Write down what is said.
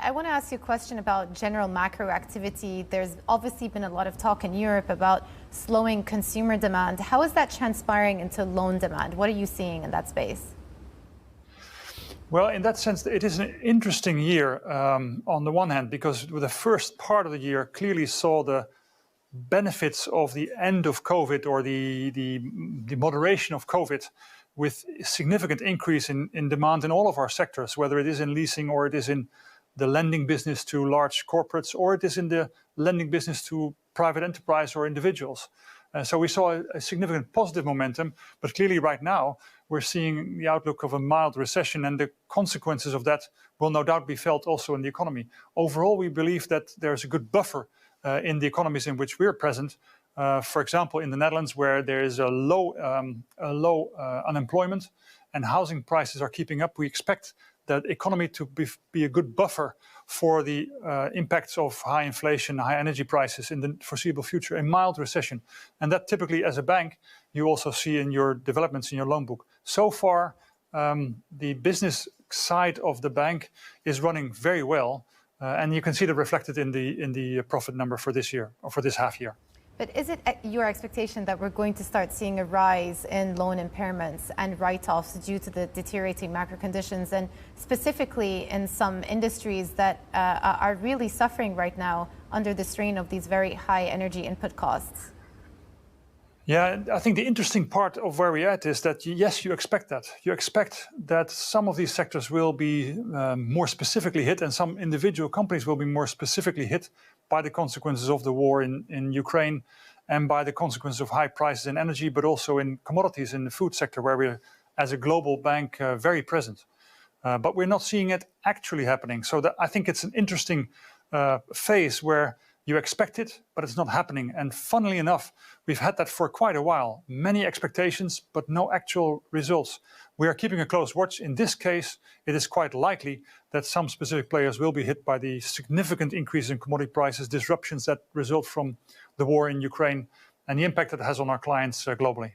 I want to ask you a question about general macro activity. There's obviously been a lot of talk in Europe about slowing consumer demand. How is that transpiring into loan demand? What are you seeing in that space? Well, in that sense, it is an interesting year on the one hand, because the first part of the year clearly saw the benefits of the end of COVID or the moderation of COVID, with significant increase in demand in all of our sectors, whether it is in leasing or it is in the lending business to large corporates, or it is in the lending business to private enterprise or individuals. So we saw a significant positive momentum, but clearly right now we're seeing the outlook of a mild recession, and the consequences of that will no doubt be felt also in the economy. Overall, we believe that there's a good buffer in the economies in which we're present. For example, in the Netherlands, where there is a low unemployment and housing prices are keeping up, we expect that economy to be a good buffer for the impacts of high inflation, high energy prices in the foreseeable future, a mild recession. And that typically, as a bank, you also see in your developments in your loan book. So far, the business side of the bank is running very well, and you can see that reflected in the profit number for this year, or for this half year. But is it your expectation that we're going to start seeing a rise in loan impairments and write-offs due to the deteriorating macro conditions, and specifically in some industries that are really suffering right now under the strain of these very high energy input costs? Yeah, I think the interesting part of where we're at is that, yes, you expect that. You expect that some of these sectors will be more specifically hit, and some individual companies will be more specifically hit by the consequences of the war in Ukraine, and by the consequences of high prices in energy, but also in commodities in the food sector, where we're, as a global bank, very present. But we're not seeing it actually happening. So I think it's an interesting phase where you expect it, but it's not happening. And funnily enough, we've had that for quite a while. Many expectations, but no actual results. We are keeping a close watch. In this case, it is quite likely that some specific players will be hit by the significant increase in commodity prices, disruptions that result from the war in Ukraine, and the impact that it has on our clients globally.